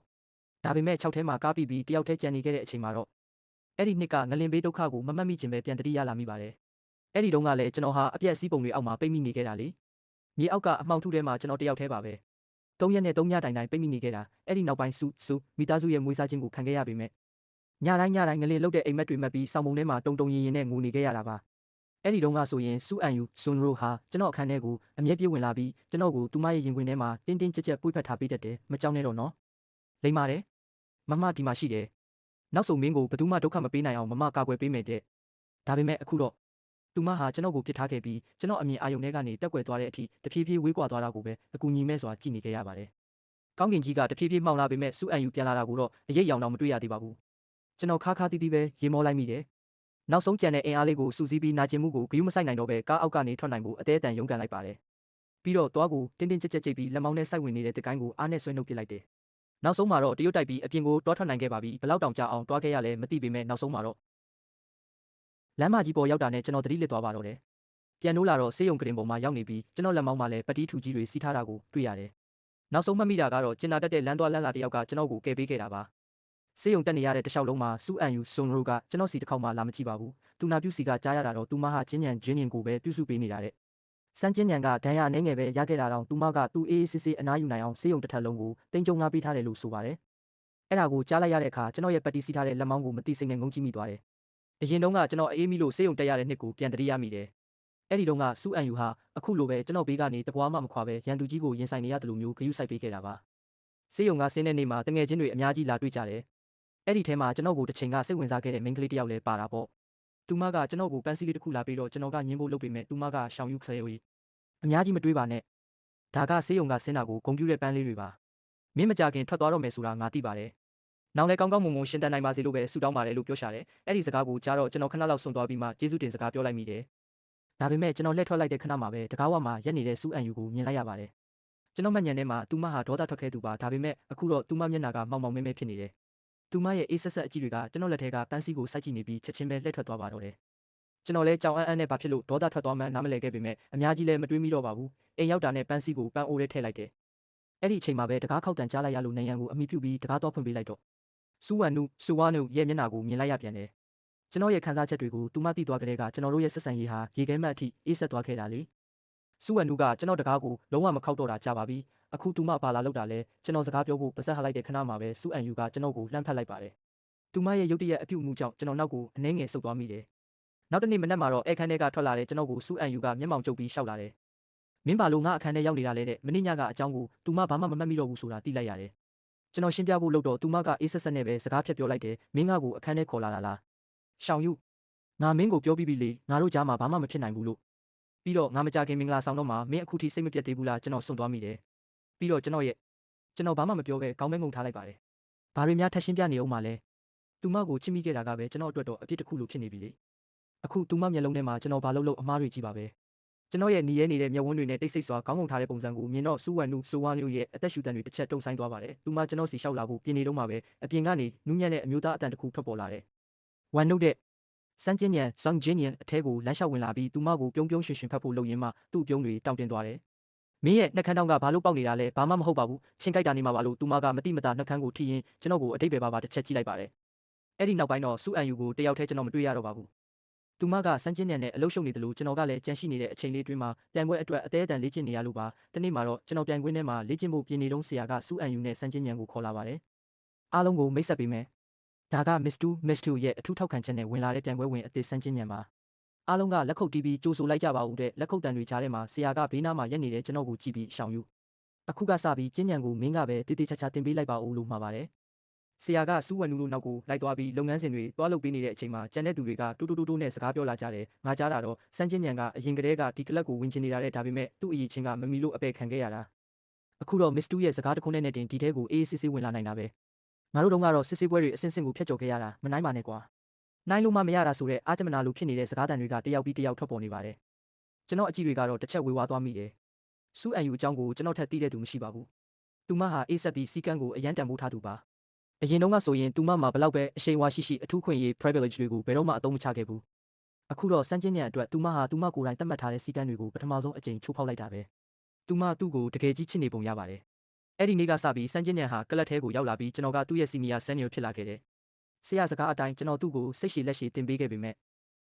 ့ဒါပေမဲ့6ထဲမှာကားပြီးတယောက်တည်းကြံနေခဲ့တဲ့အချိန်မှာတော့အဲ့ဒီနှစ်ကငလင်ဘေးဒုက္ခကိုမမှတ်မိခြင်းပဲပြန်တတိရလာမိပါတယ်အဲ့ဒီတုန်းကလည်းကျွန်တော်ဟာအပြက်စီးပုံတွေအောက်မှာပိတ်မိနေခဲ့တာလေမြေအောက်ကအမှောင်ထုထဲမှာကျွန်တော်တယောက်တည်းပါပဲ3ရက်နဲ့3ညတိုင်ပိတ်မိနေခဲ့တာအဲ့ဒီနောက်ပိုင်းစူမိသားစုရဲ့မွေးစားခြင်းကိုခံခဲ့ရပေမဲ့ညတိုင်းငလင်လုတ်တဲ့အိမ်မက်တွေမှတ်ပြီးစောင်းပုံထဲမှာတုံရင်နဲ့ငိုနေခဲ့ရတာပါအဲ့ဒီတုန်းကဆိုရင်စူအန်ယူဆွန်ရိုဟာကျွန်တော်အခန်းထဲကိုအမြဲပြေးဝင်လာပြီးကျွန်တော်ကိုသူမရဲ့ရင်ခွင်ထဲမှာတင်းကြပ်ပွေ့ဖက်ထားပေးတတ်တယ်မကြောက်နဲ့တော့နော်လိမ္မာတယ်မမဒီမှာရှိတယ်နောက်ဆုံးမင်းကိုဘယ်သူမှဒုက္ခမပေးနိုင်အောင်မမကာကွယ်ပေးမယ်တဲ့ဒါပေမဲ့အခုတော့သူမဟာကျွန်တော်ကိုပြစ်ထားခဲ့ပြီးကျွန်တော်အမြင်အာရုံထဲကနေတက်ကွယ်သွားတဲ့အထိတဖြည်းဖြည်းဝေးကွာသွားတာကိုပဲအကူညီမဲ့စွာကြည့်နေခဲ့ရပါတယ်ကောင်းကင်ကြီးကတဖြည်းဖြည်းမှောင်လာပေမဲ့စူအန်ယူပြန်လာတာကိုတော့အရေးရောင်တော့မတွေ့ရသေးပါဘူးကျွန်တော်ခါတီးပဲရေမောလိုက်မိတယ်နောက်ဆုံးကြံတဲ့အင်အားလေးကိုစူးစီးပြီးနာကျင်မှုကိုဂယုမဆိုင်နိုင်တော့ပဲကားအောက်ကနေထွက်နိုင်ဖို့အသေးအတန်ရုန်းကန်လိုက်ပါတယ်ပြီးတော့သွားကိုတင်းကြပ်ကြိတ်ပြီးလက်မောင်းနဲ့စိုက်ဝင်နေတဲ့တကိုင်းကိုအားနဲ့ဆွဲနှုတ်ပစ်လိုက်တယ်နောက်ဆုံးမှာတော့တရုတ်တိုက်ပြီးအပြင်ကိုတွားထွက်နိုင်ခဲ့ပါပြီဘလောက်တောင်ကြာအောင်တွားခဲ့ရလဲမသိပေမဲ့နောက်ဆုံးမှာတော့ လမ်းမကြီးပေါ်ရောက်တာနဲ့ကျွန်တော်သတိလစ်သွားပါတော့တယ်ပြန်နိုးလာတော့ဆေးရုံကရင်ပေါ်မှာရောက်နေပြီးကျွန်တော်လက်မောင်းမှာလည်းပတိထူကြီးတွေစီးထားတာကိုတွေ့ရတယ်နောက်ဆုံးမှတ်မိတာကတော့ကျင်နာတက်တဲ့လမ်းသွားလမ်းလာတယောက်ကကျွန်တော်ကိုကယ်ပေးခဲ့တာပါဆေးရုံတက်နေရတဲ့တခြားလုံးမှာစူအန်ယူဆွန်ရိုကကျွန်တော်စီတစ်ခေါက်မှလာမကြည့်ပါဘူးသူနာပြုစီကကြားရတာတော့သူမဟာချင်းညံဂျင်းညင်ကိုပဲပြုစုပေးနေတာတဲ့စန်းချင်းညံကဒဏ်ရာအနေငယ်ပဲရခဲ့တာတော့သူမကသူအေးအေးဆေးဆေးအနားယူနိုင်အောင်ဆေးရုံတစ်ထပ်လုံးကိုတင်ကြုံငါပေးထားတယ်လို့ဆိုပါတယ်အဲ့ဒါကိုကြားလိုက်ရတဲ့အခါကျွန်တော်ရဲ့ပတိစီထားတဲ့လက်မောင်းကိုမသိစိတ်နဲ့ငုံကြည့်မိသွားတယ်အရင်တုန်းကကျွန်တော်အေးမိလို့ဆေးရုံတက်ရတဲ့နှစ်ကိုပြန်တတိရမိတယ်အဲ့ဒီတုန်းကစူအန်ယူဟာအခုလိုပဲကျွန်တော်ဘေးကနေတပွားမှမခွာပဲရန်သူကြီးကိုရင်ဆိုင်နေရတယ်လို့မျိုးဂရုစိုက်ပေးခဲ့တာပါဆေးရုံကဆင်းတဲ့နေ့မှာတငယ်ချင်းတွေအများကြီးလာတွေ့ကြတယ်အဲ့ဒီထဲမှာကျွန်တော်ကိုတစ်ချိန်ကစိတ်ဝင်စားခဲ့တဲ့မိန်းကလေးတစ်ယောက်လည်းပါတာပေါ့သူမကကျွန်တော်ကိုပန်းစည်းလေးတစ်ခုလာပြီးတော့ကျွန်တော်ကညင်းဖို့လုပ်ပေမဲ့သူမကရှောင်ယူခဲဝေးအများကြီးမတွေးပါနဲ့ဒါကဆေးရုံကဆင်းတာကိုဂုံပြူတဲ့ပန်းလေးတွေပါမင်းမကြခင်ထွက်သွားတော့မယ်ဆိုတာငါသိပါတယ်နောက်လည်းကောင်းကောင်းမွန်မွန်ရှင်းတတ်နိုင်ပါစေလို့ပဲဆုတောင်းပါတယ်လို့ပြောရှာတယ်အဲ့ဒီစကားကိုကြားတော့ကျွန်တော်ခဏလောက်ဆွန့်သွားပြီးမှကျေးဇူးတင်စကားပြောလိုက်မိတယ်ဒါပေမဲ့ကျွန်တော်လှည့်ထွက်လိုက်တဲ့ခဏမှာပဲတကားဝမှာရက်နေတဲ့စူအန်ယူကိုမြင်လိုက်ရပါတယ်ကျွန်တော်မှညံထဲမှာသူမဟာဒေါသထွက်ခဲ့သူပါဒါပေမဲ့အခုတော့သူမမျက်နှာကမှောင်မှောင်မဲမဲဖြစ်နေတယ်သူမရဲ့အေးဆက်ဆက်အကြည့်တွေကကျွန်တော်လက်ထဲကပန်းစည်းကိုစိုက်ကြည့်နေပြီးချက်ချင်းပဲလှည့်ထွက်သွားပါတော့တယ်ကျွန်တော်လည်းကြောင်အန်းနဲ့ဘာဖြစ်လို့ဒေါသထွက်သွားမှန်းနားမလည်ခဲ့ပေမဲ့အများကြီးလည်းမတွေးမိတော့ပါဘူးအိမ်ရောက်တာနဲ့ပန်းစည်းကိုပန်းအိုးထဲထည့်လိုက်တယ်အဲ့ဒီအချိန်မှာပဲတကားခောက်တန်ကြားလိုက်ရလို့နေရန်ကိုအမိပြုပြီးတကားတော့ဖွင့်ပေးလိုက်တော့စူဝမ်နုစူဝါနုရဲ့မျက်နှာကိုမြင်လိုက်ရပြန်တယ်ကျွန်တော်ရဲ့ခံစားချက်တွေကိုသူမသိသွားကြတဲ့ကကျွန်တော်တို့ရဲ့ဆက်ဆံရေးဟာရေခဲမှတ်အထိအေးဆက်သွားခဲ့တာလေစူဝမ်နုကကျွန်တော်တကားကိုလုံးဝမခောက်တော့တာကြာပါပြီအခုသူမပါလာလောက်တာလဲကျွန်တော်စကားပြောဖို့ပါစက်ဟလိုက်တဲ့ခဏမှာပဲစူအန်ယူကကျွန်တော်ကိုလှမ်းဖက်လိုက်ပါတယ်သူမရဲ့ရုတ်တရက်အပြုတ်မှုကြောင့်ကျွန်တော်နောက်ကိုအနှဲငယ်ဆုတ်သွားမိတယ်နောက်တနေ့မနက်မှာတော့အခန်းထဲကထွက်လာတဲ့ကျွန်တော်ကိုစူအန်ယူကမျက်မှောင်ကျုပ်ပြီးရှောက်လာတယ်မင်းပါလို့ငါအခန်းထဲရောက်နေတာလဲတဲ့မင်းညကအကြောင်းကိုသူမဘာမှမမှတ်မိတော့ဘူးဆိုတာသိလိုက်ရတယ်ကျွန်တော်ရှင်းပြဖို့လုပ်တော့သူမကအေးဆက်ဆက်နဲ့ပဲစကားဖြတ်ပြောလိုက်တယ်မင်းငါကိုအခန်းထဲခေါ်လာတာလားရှောင်ယူငါမင်းကိုပြောပြီးပြီလေငါတို့ကြားမှာဘာမှမဖြစ်နိုင်ဘူးလို့ပြီးတော့ငါမကြခင်မင်္ဂလာဆောင်တော့မှမင်းအခုထိစိတ်မပြတ်သေးဘူးလားကျွန်တော်စွန့်သွားမိတယ်ပြီးတော့ကျွန်တော်ဘာမှမပြောပဲခေါင်းမဲငုံထားလိုက်ပါတယ်ဘာတွေများထပ်ရှင်းပြနေအောင်မလဲသူမကိုချစ်မိခဲ့တာကပဲကျွန်တော်အတွက်တော့အပြစ်တစ်ခုလိုဖြစ်နေပြီလေအခုသူမမျက်လုံးထဲမှာကျွန်တော်ဘာလုပ်အမားတွေကြီးပါပဲကျွန်တော်ရဲ့หนีရဲနေတဲ့မျက်ဝန်းတွေနဲ့တိတ်ဆိတ်စွာခေါင်းငုံထားတဲ့ပုံစံကိုမြင်တော့စူဝမ်နုဆိုဝါနုရဲ့အသက်ရှူတန်တွေတစ်ချက်တုံဆိုင်သွားပါတယ်သူမကျွန်တော်စီလျှောက်လာဖို့ပြင်နေတော့မှပဲအပြင်ကနေနူးညံ့တဲ့အမျိုးသားအတန်တစ်ခုထွက်ပေါ်လာတယ်ဝမ်နုတဲ့စန်းချင်းညံဆောင်းချင်းညံအထဲကိုလမ်းလျှောက်ဝင်လာပြီးသူမကိုပြုံးပြုံးရွှင်ရွှင်ဖတ်ဖို့လုပ်ရင်းမှသူ့ပြုံးတွေတောင့်တင်သွားတယ်မင်းရဲ့နှက်ခမ်းတောင်းကဘာလို့ပေါက်နေတာလဲဘာမှမဟုတ်ပါဘူးချင်းကြိုက်တာနေမှာပါလို့သူမကမတိမတာနှက်ခမ်းကိုထိရင်ကျွန်တော်ကိုအတိတ်ပဲပါတစ်ချက်ကြည့်လိုက်ပါတယ်အဲ့ဒီနောက်ပိုင်းတော့စူအန်ယူကိုတယောက်တည်းကျွန်တော်မတွေ့ရတော့ပါဘူးသူမကစန်းချင်းညံနဲ့အလုပ်ရှုပ်နေတယ်လို့ကျွန်တော်ကလည်းကြံရှိနေတဲ့အချိန်လေးတွင်းမှာပြိုင်ပွဲအတွက်အသေးအတန်လေ့ကျင့်နေရလို့ပါတနေ့မှာတော့ကျွန်တော်ပြိုင်ခွင်းထဲမှာလေ့ကျင့်ဖို့ပြင်နေတုန်းဆရာကစူအန်ယူနဲ့စန်းချင်းညံကိုခေါ်လာပါတယ်အားလုံးကိုမိတ်ဆက်ပေးမယ်ဒါက Miss 2ရဲ့အထူးထောက်ခံချက်နဲ့ဝင်လာတဲ့ပြိုင်ပွဲဝင်အသစ်စန်းချင်းညံပါအားလုံးကလက်ခုပ်တီးပြီးကြိုဆိုလိုက်ကြပါဦးတဲ့လက်ခုပ်တန်တွေကြားထဲမှာဆရာကဘေးနားမှာရက်နေတဲ့ကျွန်တော်ကိုကြည့်ပြီးရှောင်ယူအခုကစပြီးကျင်းညံကိုမင်းကပဲတေးသေးချာချာတင်ပေးလိုက်ပါဦးလို့မှာပါတယ်ဆရာကစူးဝမ်နူလို့နောက်ကိုလိုက်သွားပြီးလုပ်ငန်းစဉ်တွေတွားလုပ်ပေးနေတဲ့အချိန်မှာကျန်တဲ့သူတွေကတူတူတူတူနဲ့စကားပြောလာကြတယ်ငါကြားတာတော့စန်းချင်းညံကအရင်ကတည်းကဒီကလပ်ကိုဝင်ချင်နေတာတဲ့ဒါပေမဲ့သူ့အရေးချင်းကမမီလို့အပယ်ခံခဲ့ရတာအခုတော့ Miss 2ရဲ့စကားတခုနဲ့တင်ဒီထဲကိုအေးအေးဆေးဆေးဝင်လာနိုင်တာပဲငါတို့တုန်းကတော့စစ်ဆေးပွဲတွေအစင်းစင်းကိုဖျက်ကျော်ခဲ့ရတာမနိုင်ပါနဲ့ကွာနိုင်လို့မှမရတာဆိုတဲ့အာချမနာလိုဖြစ်နေတဲ့စကားတန်တွေကတယောက်ပြီးတယောက်ထွက်ပေါ်နေပါတယ်ကျွန်တော်အကြည့်တွေကတော့တစ်ချက်ဝေဝါးသွားမိတယ်စူအန်ယူအကြောင်းကိုကျွန်တော်ထပ်သိတဲ့သူမရှိပါဘူးသူမဟာအေးဆက်ပြီးစီကန်းကိုအရန်တန်ဖိုးထားသူပါအရင်တုန်းကဆိုရင်သူမမှာဘလောက်ပဲအရှိန်အဝါရှိအထူးခွင့်ရေး privilege တွေကိုဘယ်တော့မှအသုံးမချခဲ့ဘူးအခုတော့စန်းချင်းညံအတွက်သူမဟာသူမကိုယ်တိုင်သတ်မှတ်ထားတဲ့စီကန်းတွေကိုပထမဆုံးအကြိမ်ချိုးဖောက်လိုက်တာပဲသူမသူ့ကိုတကယ်ကြီးချစ်နေပုံရပါတယ်အဲ့ဒီနေ့ကစပြီးစန်းချင်းညံဟာကလပ်ထဲကိုရောက်လာပြီးကျွန်တော်ကသူ့ရဲ့စီနီယာဆန်နီယိုဖြစ်လာခဲ့တယ်ဆရာစကားအတိုင်းကျွန်တော်သူ့ကိုစိတ်ရှည်လက်ရှည်တင်ပေးခဲ့ပေမဲ့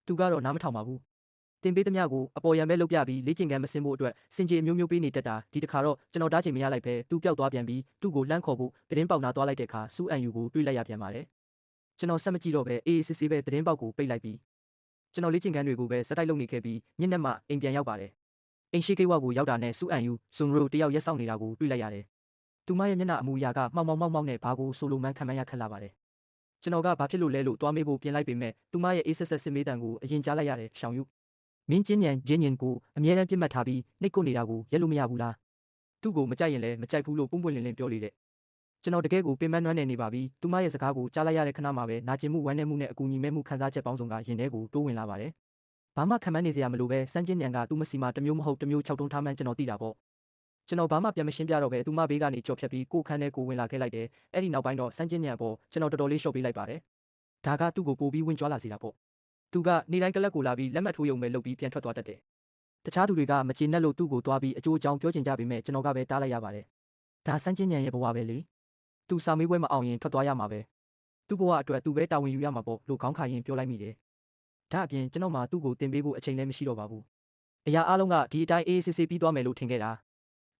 သူကတော့နားမထောင်ပါဘူးတင်ပေးသမျှကိုအပေါ်ရံပဲလုပ်ပြပြီးလေ့ကျင့်ခန်းမစင်ဖို့အတွက်စင်ကြေအမျိုးမျိုးပေးနေတတ်တာဒီတစ်ခါတော့ကျွန်တော်တားချိန်မရလိုက်ပဲသူ့ပျောက်သွားပြန်ပြီးသူ့ကိုလှမ်းခေါ်ဖို့သတင်းပေါက်နာသွားလိုက်တဲ့အခါစူအန်ယူကိုတွေးလိုက်ရပြန်ပါတယ်ကျွန်တော်ဆက်မကြည့်တော့ပဲအေးအေးဆေးဆေးပဲသတင်းပေါက်ကိုပိတ်လိုက်ပြီးကျွန်တော်လေ့ကျင့်ခန်းတွေကိုပဲစက်တိုက်လုပ်နေခဲ့ပြီးညနေမှအိမ်ပြန်ရောက်ပါတယ်အိမ်ရှိကိဝကိုရောက်တာနဲ့စူအန်ယူဆွန်ရိုတယောက်ရက်ဆောင်နေတာကိုတွေးလိုက်ရတယ်သူမရဲ့မျက်နှာအမူအရာကမှောင်မှောင်နဲ့ဘာကိုဆိုလိုမှန်းခံမှန်းရခက်လာပါတယ်ကျွန်တော်ကဘာဖြစ်လို့လဲလို့တွားမေးဖို့ပြင်လိုက်ပေမဲ့သူမရဲ့အေးဆက်ဆက်စစ်မေးတံကိုအရင်ကြားလိုက်ရတယ်ရှောင်ယူမင်းချင်းညံဂျင်းညင်ကိုအမြဲတမ်းပြစ်မှတ်ထားပြီးနှိတ်ကွနေတာကိုရက်လို့မရဘူးလားသူ့ကိုမကြိုက်ရင်လည်းမကြိုက်ဘူးလို့ပွန့်ပွန့်လင်းလင်းပြောလေတဲ့ကျွန်တော်တကယ်ကိုပင်ပန်းနွမ်းနေပါပြီသူမရဲ့စကားကိုကြားလိုက်ရတဲ့ခဏမှာပဲနာကျင်မှုဝမ်းနည်းမှုနဲ့အကူအညီမဲ့မှုခံစားချက်ပေါင်းစုံကရင်ထဲကိုတိုးဝင်လာပါတယ်ဘာမှခံမှန်းနေစရာမလိုပဲစန်းချင်းညံကသူ့မစီမှာတစ်မျိုးမဟုတ်တစ်မျိုး၆တုံးထားမှန်းကျွန်တော်သိတာပေါ့ကျွန်တော်ဘာမှပြန်မရှင်းပြတော့ပဲသူမဘေးကနေကြော်ဖြတ်ပြီးကိုခန်းထဲကိုဝင်လာခဲ့လိုက်တယ်အဲ့ဒီနောက်ပိုင်းတော့စန်းချင်းညံပေါ်ကျွန်တော်တော်တော်လေးရှော့ပေးလိုက်ပါတယ်ဒါကသူ့ကိုပိုပြီးဝင်ကြွားလာစေတာပေါ့ သူကနေတိုင်းကလပ်ကိုလာပြီးလက်မှတ်ထိုးရုံပဲလုပ်ပြီးပြန်ထွက်သွားတတ်တယ်တခြားသူတွေကမကျေနပ်လို့သူ့ကိုသွားပြီးအကျိုးအကြောင်းပြောချင်ကြပေမဲ့ကျွန်တော်ကပဲတားလိုက်ရပါတယ်ဒါစမ်းချင်းညံရဲ့ဘဝပဲလေသူစာမေးပွဲမအောင်ရင်ထွက်သွားရမှာပဲသူ့ဘဝအတွက်သူပဲတာဝန်ယူရမှာပေါ့လို့ခေါင်းခါရင်ပြောလိုက်မိတယ်ဒါအပြင်ကျွန်တော်မှသူ့ကိုတင်ပေးဖို့အချိန်လည်းမရှိတော့ပါဘူးအရာအလုံးကဒီအတိုင်းအေးဆေးဆေးပြီးသွားမယ်လို့ထင်ခဲ့တာ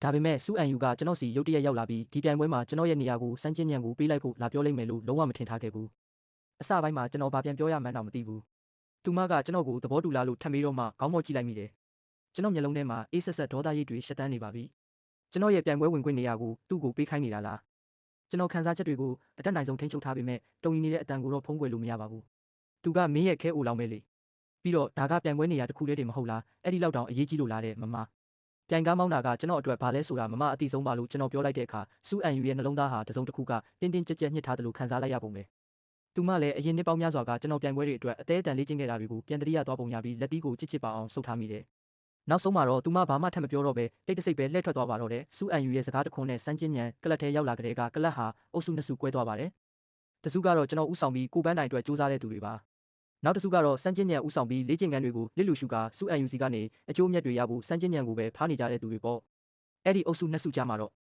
ဒါပေမဲ့စူအန်ယူကကျွန်တော်စီရုတ်တရက်ရောက်လာပြီးဒီပြိုင်ပွဲမှာကျွန်တော်ရဲ့နေရာကိုစမ်းချင်းညံကိုပေးလိုက်ဖို့လာပြောလိုက်မယ်လို့လုံးဝမထင်ထားခဲ့ဘူးအစပိုင်းမှာကျွန်တော်ဘာပြန်ပြောရမှန်းတော့မသိဘူးသူမကကျွန်တော်ကိုသဘောတူလားလို့ထပ်မေးတော့မှခေါင်းမော့ကြည့်လိုက်မိတယ်ကျွန်တော်မျက်လုံးထဲမှာအေးဆက်ဆက်ဒေါသရိပ်တွေရှက်တန်းနေပါပြီကျွန်တော်ရဲ့ပြိုင်ပွဲဝင်ခွင့်နေရာကိုသူ့ကိုပေးခိုင်းနေတာလားကျွန်တော်ခံစားချက်တွေကိုအတက်နိုင်ဆုံးထိန်းချုပ်ထားပေမဲ့တုံရီနေတဲ့အတန်ကိုတော့ဖုံးကွယ်လို့မရပါဘူးသူကမင်းရဲ့ခဲအိုလောင်ပဲလေပြီးတော့ဒါကပြိုင်ပွဲနေရာတစ်ခုတည်းတည်းမဟုတ်လားအဲ့ဒီလောက်တောင်အရေးကြီးလို့လားတဲ့မမပြိုင်ကားမောင်းတာကကျွန်တော်အတွက်ဘာလဲဆိုတာမမအတိဆုံးပါလို့ကျွန်တော်ပြောလိုက်တဲ့အခါစူအန်ယူရဲ့နှလုံးသားဟာတစုံတစ်ခုကတင်းတင်းကြပ်ကြပ်ညှစ်ထားတယ်လို့ခံစားလိုက်ရပုံပဲသူမလည်းအရင်နှစ်ပေါင်းများစွာကကျွန်တော်ပြိုင်ပွဲတွေအတွက်အသေးအတန်လေ့ကျင့်ခဲ့တာတွေကိုပြန်တရိယာသွားပုံရပြီးလက်တီးကိုချစ်ချစ်ပါအောင်ဆုပ်ထားမိတယ်နောက်ဆုံးမှာတော့သူမဘာမှထပ်မပြောတော့ပဲတိတ်တဆိတ်ပဲလှည့်ထွက်သွားပါတော့တယ်စူအန်ယူရဲ့စကားတခွန်းနဲ့စမ်းချင်းညံကလပ်ထဲရောက်လာကြတဲ့ကကလပ်ဟာအုပ်စုနှစ်စုကွဲသွားပါတယ်တစုကတော့ကျွန်တော်ဥဆောင်ပြီးကိုပန်းတိုင်အတွက်စူးစမ်းတဲ့သူတွေပါနောက်တစ်စုကတော့စမ်းချင်းညံဥဆောင်ပြီးလေ့ကျင့်ခန်းတွေကိုလစ်လူရှုကာစူအန်ယူစီကနေအကျိုးအမြတ်တွေရဖို့စမ်းချင်းညံကိုပဲဖားနေကြတဲ့သူတွေပေါ့အဲ့ဒီအုပ်စုနှစ်စုကြားမှာတော့